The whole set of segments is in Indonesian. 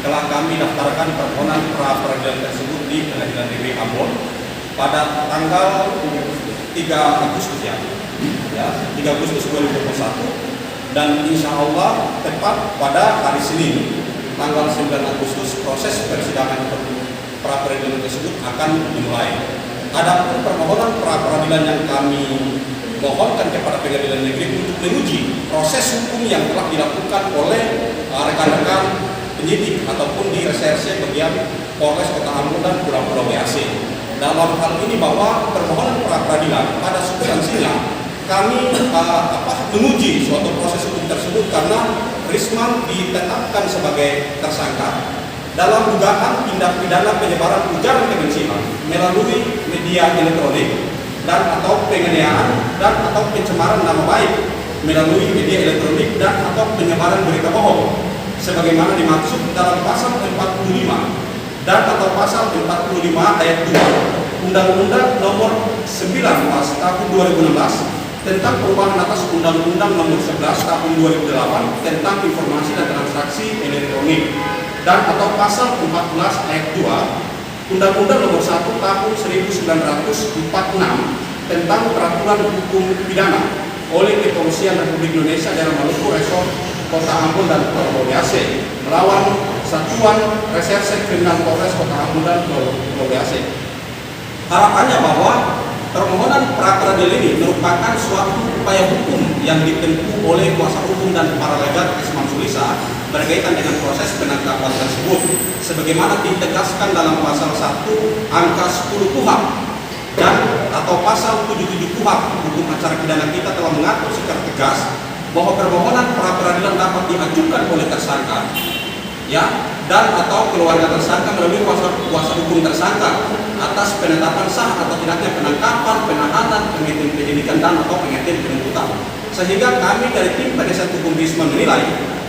telah kami daftarkan permohonan pra peradilan tersebut di Pengadilan Negeri Ambon pada tanggal 3 Agustus ya, 3 Agustus 2021, dan insya Allah tepat pada hari Senin tanggal 9 Agustus proses persidangan pra peradilan tersebut akan dimulai. Adapun permohonan pra peradilan yang kami mohonkan kepada Pengadilan Negeri untuk menguji proses hukum yang telah dilakukan oleh rekan-rekan penyidik ataupun di reserse bagian Polres Kota Ambon dan Pulau WAC. Dalam hal ini bahwa permohonan pra peradilan pada substansinya kami menguji suatu proses hukum tersebut karena Risman ditetapkan sebagai tersangka dalam dugaan tindak pidana penyebaran ujaran kebencian melalui media elektronik dan atau penganiayaan dan atau pencemaran nama baik melalui media elektronik dan atau penyebaran berita bohong sebagaimana dimaksud dalam pasal 45 dan atau pasal 45 ayat 2 Undang-Undang Nomor 19 Tahun 2016 tentang perubahan atas Undang-Undang Nomor 11 Tahun 2008 tentang informasi dan transaksi elektronik dan atau pasal 14 ayat 2 Undang-Undang Nomor 1 Tahun 1946 tentang peraturan hukum pidana oleh Kepolisian Republik Indonesia Daerah Maluku Resort Kota Ambon dan Pulau WAC melawan Satuan Reserse Kriminal Polres Kota Ambon dan Pulau WAC. Harapannya bahwa permohonan pra peradilan ini merupakan suatu upaya hukum yang ditempuh oleh kuasa hukum dan para legal Risman Sulisa berkaitan dengan proses penangkapan tersebut sebagaimana ditegaskan dalam pasal 1 angka 10 KUHP dan atau pasal 77 KUHP hukum acara pidana kita telah mengatur secara tegas bahwa permohonan pra peradilan dapat diajukan oleh tersangka dan atau keluarga tersangka melalui kuasa hukum tersangka atas penetapan sah atau tidaknya penangkapan, penahanan, penghentian penyidikan dan atau penghentian penuntutan. Sehingga kami dari tim penasihat hukum Risman menilai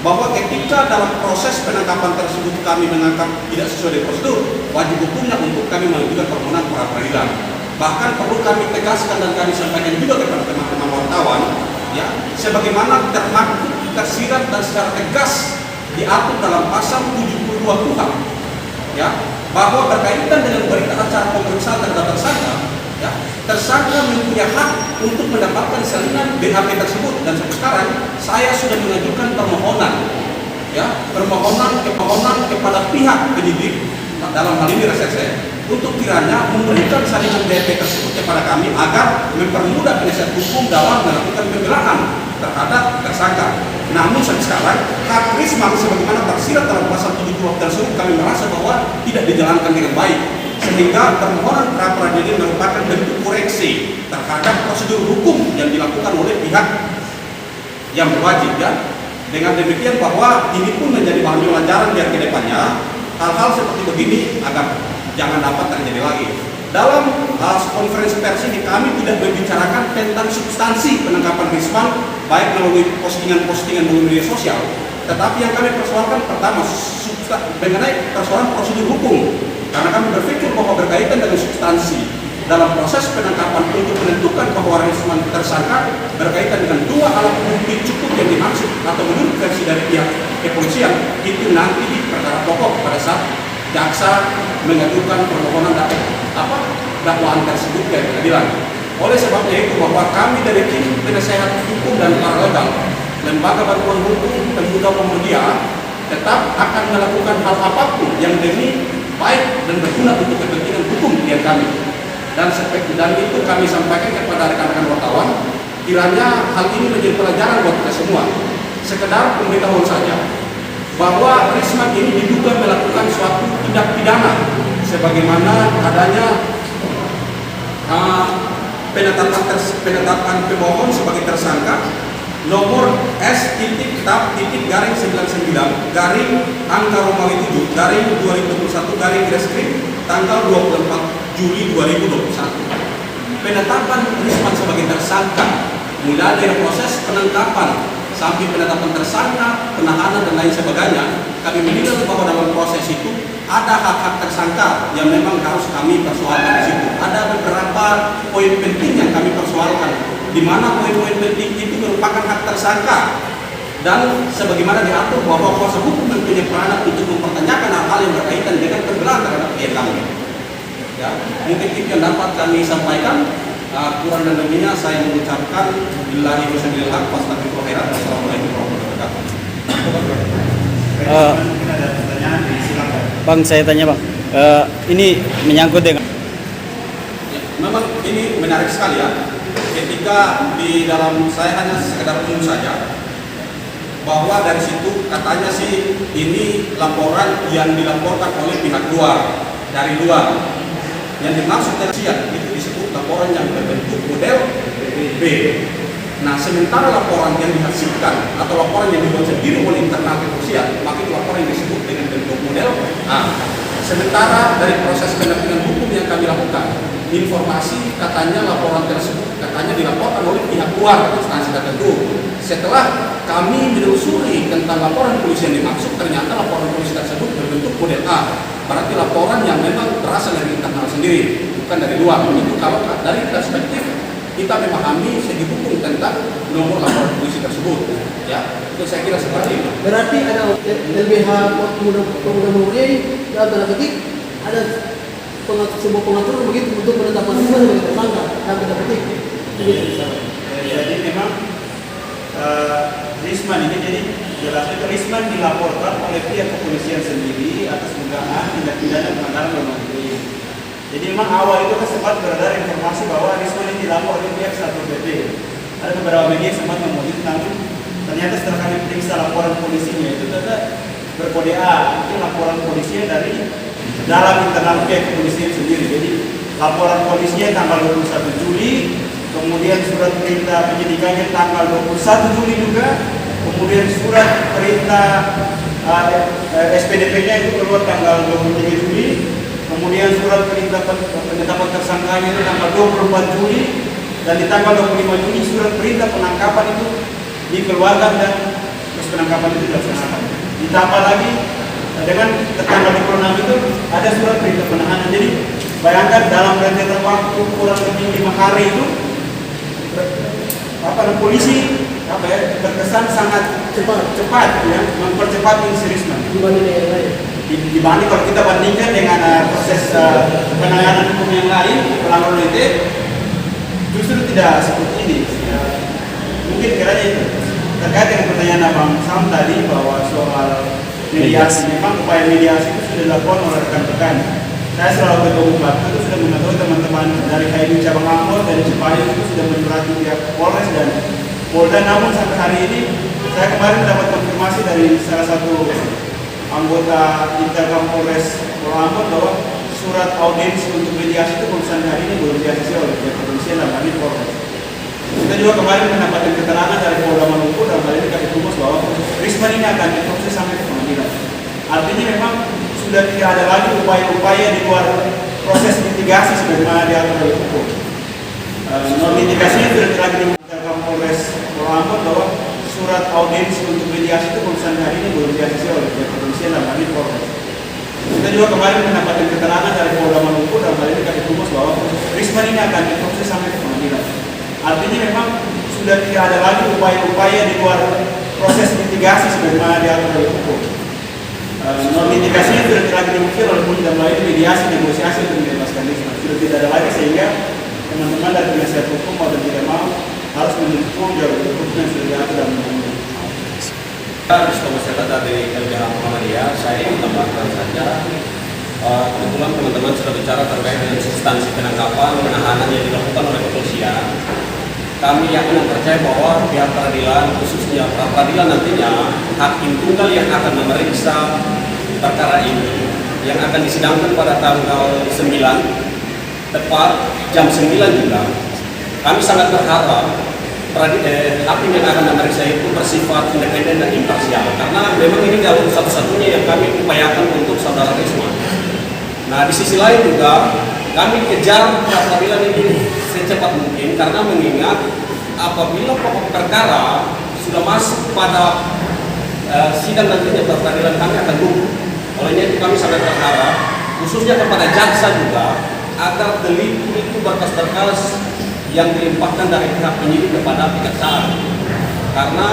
bahwa ketika dalam proses penangkapan tersebut kami menangkap tidak sesuai dengan prosedur, wajib hukumnya untuk kami mengajukan permohonan pra peradilan. Bahkan perlu kami tegaskan dan kami sampaikan juga kepada teman-teman wartawan, sebagaimana tersirat dan secara tegas diatur dalam pasal 72 KUHP, bahwa berkaitan dengan berita acara pemeriksaan terhadap tersangka, tersangka mempunyai hak untuk mendapatkan salinan BAP tersebut dan sampai sekarang saya sudah mengajukan permohonan kepada pihak penyidik dalam hal ini reserse untuk kiranya memberikan salinan BAP tersebut kepada kami agar mempermudah penasihat hukum dalam melakukan pembelaan terhadap tersangka. Namun sampai sekarang hak Risman sebagaimana tersirat dalam pasal 72 tersebut kami merasa bahwa tidak dijalankan dengan baik, sehingga permohonan pra peradilan merupakan bentuk koreksi terhadap prosedur hukum yang dilakukan oleh pihak yang berwajib. Dengan demikian bahwa ini pun menjadi bahan pelajaran biar ke depannya hal-hal seperti begini agar jangan dapat terjadi lagi. Dalam konferensi pers ini kami tidak membicarakan tentang substansi penangkapan Risman baik melalui postingan-postingan melalui media sosial, tetapi yang kami persoalkan pertama mengenai persoalan prosedur hukum, karena kami berpikir bahwa berkaitan dengan substansi dalam proses penangkapan untuk menentukan bahwa Risman tersangka berkaitan dengan dua alat bukti cukup yang dimaksud atau menurut versi dari pihak kepolisian itu nanti di perkara pokok pada saat jaksa mengajukan permohonan dakwaan tersebut ke pengadilan. Oleh sebabnya itu bahwa kami dari tim penasehat hukum dan para legal lembaga bantuan hukum Pemuda Muhammadiyah tetap akan melakukan hal apapun yang demi baik dan berguna untuk kepentingan hukum klien kami. Dan itu kami sampaikan kepada rekan-rekan wartawan, kiranya hal ini menjadi pelajaran buat kita semua. Sekedar pemberitahuan saja bahwa Risman ini diduga melakukan suatu tindak pidana sebagaimana adanya penetapan pemohon sebagai tersangka nomor S.99-99-Romawi 7-Romawi 7 tanggal 24 Juli 2021. Penetapan Risman sebagai tersangka mulai dari proses penangkapan sampai penetapan tersangka, penahanan dan lain sebagainya, kami menilai bahwa dalam proses itu ada hak-hak tersangka yang memang harus kami persoalkan di situ. Ada beberapa poin penting yang kami persoalkan, di mana poin-poin penting itu merupakan hak tersangka dan sebagaimana diatur bahwa kuasa hukum mempunyai peranan untuk mempertanyakan klien kami. Ya, mungkin itu yang dapat kami sampaikan. Kurang dan lebihnya saya mengucapkan billahi wa sabilillah wassalamualaikum warahmatullahi wabarakatuh. Mungkin ada pertanyaan, silakan. Bang, saya tanya Bang, ini menyangkut dengan Ya, memang ini menarik sekali ya. Ketika di dalam saya hanya sekedar umum saja, bahwa dari situ katanya sih ini laporan yang dilaporkan oleh pihak luar, dari luar. Yang dimaksud dari itu disebut laporan yang berbentuk model B. Nah, sementara laporan yang dihasilkan atau laporan yang dibuat sendiri oleh internal kepolisian, maka itu laporan yang disebut dengan bentuk model A. Sementara dari proses pendampingan hukum yang kami lakukan, informasi katanya laporan tersebut katanya dilaporkan oleh pihak luar instansi tertentu. Setelah kami menelusuri tentang laporan polisi yang dimaksud, ternyata laporan polisi tersebut berbentuk model A. Berarti laporan yang memang berasal dari internal sendiri, bukan dari luar. Itu kalau dari perspektif kita memahami segi hukum tentang nomor laporan polisi tersebut. Ya, itu saya kira seperti itu. Berarti ada LBH pemuda-pemudi dalam ketik ada sebuah pengaturan begitu untuk penetapan sebagai tersangka dalam tanda petik. Jadi memang Risman ini jadi jelasnya Risman dilaporkan oleh pihak kepolisian sendiri atas dugaan tindak pidana pelanggaran luar negeri. Jadi memang awal itu kan sempat beredar informasi bahwa Risman ini dilapor oleh pihak Satpol PP. Ada beberapa media yang sempat mengutip, namun ternyata setelah kami periksa laporan polisinya itu ternyata berkode A, itu laporan polisinya dari dalam internal pihak kepolisian sendiri. Jadi laporan polisinya tanggal 21 Juli, kemudian surat perintah penyidikannya tanggal 21 Juli juga, kemudian surat perintah SPDP-nya itu keluar tanggal 23 Juli, kemudian surat perintah penetapan tersangkanya itu tanggal 24 Juli, dan di tanggal 25 Juli surat perintah penangkapan itu dikeluarkan dan proses penangkapan itu dilaksanakan. Ditambah lagi dengan tanggal 26 itu ada surat perintah penahanan. Jadi bayangkan dalam rentetan waktu kurang lebih 5 hari itu polisi terkesan sangat cepat ya, mempercepat ini Risman dibanding kalau kita bandingkan dengan proses penanganan hukum yang lain pelanggaran itu justru tidak seperti ini ya. Mungkin kiranya itu terkait dengan pertanyaan Abang Sam tadi bahwa soal mediasi, memang upaya mediasi itu sudah dilakukan oleh rekan-rekan. Saya selalu ketemu itu sudah mengetahui teman-teman dari KID cabang Ambon dari Cipayung itu sudah menyurati pihak Polres dan Polda. Namun sampai hari ini saya kemarin mendapat konfirmasi dari salah satu anggota Interkam Polres Ambon bahwa surat audiensi untuk mediasi itu belum sampai hari ini belum diaksesi oleh pihak kepolisian dan kami Polres. Kita juga kemarin mendapatkan keterangan dari Polda Maluku dan kali ini kami tugas bahwa Risman ini akan diproses sampai ke pengadilan. Artinya memang sudah tidak ada lagi upaya-upaya di luar proses mitigasi sebagaimana diatur oleh hukum. Non mitigasinya sudah lagi dilakukan Polres Ambon bahwa surat audiensi untuk mediasi itu belum sampai hari ini belum diaksesi oleh pihak kepolisian dan kami Polres. Kita juga kemarin mendapatkan keterangan dari Polda Maluku dan kali ini kami tugas bahwa Risman ini akan diproses sampai ke pengadilan. Artinya memang sudah tidak ada lagi upaya-upaya di luar proses mitigasi sebagaimana diatur oleh hukum. Non mitigasinya sudah lagi dimungkin oleh dan melalui mediasi negosiasi untuk membebaskan Risman. Sudah tidak ada lagi sehingga teman-teman dari penasihat hukum mau dan tidak mau harus mendukung jalur hukum yang sudah diatur dalam undang-undang. Saya dari LBH Muhammadiyah, saya menambahkan saja kebetulan teman-teman sudah bicara terkait dengan substansi penangkapan penahanan yang dilakukan oleh kepolisian. Kami yakin percaya bahwa pihak peradilan, khususnya pra peradilan nantinya hakim tunggal yang akan memeriksa perkara ini yang akan disidangkan pada tanggal 9 tepat jam 9 juga. Kami sangat berharap hakim yang akan memeriksa itu bersifat independen dan imparsial, karena memang ini jalur satu-satunya yang kami upayakan untuk saudara Risman. Nah, di sisi lain juga kami kejar peradilan ini secepat mungkin, karena mengingat apabila pokok perkara sudah masuk pada sidang nantinya peradilan kami akan tunggu. Olehnya itu kami sangat berharap khususnya kepada jaksa juga agar delik itu berkas-berkas yang dilimpahkan dari pihak penyidik kepada kejaksaan, karena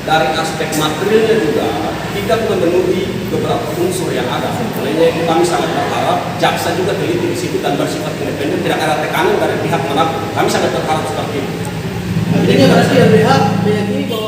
dari aspek materialnya juga tidak memenuhi beberapa unsur yang ada. Olehnya itu kami sangat berharap jaksa juga teliti di situ dan bersifat independen, tidak ada tekanan dari pihak manapun. Kami sangat berharap seperti itu. Artinya berarti LBH meyakini bahwa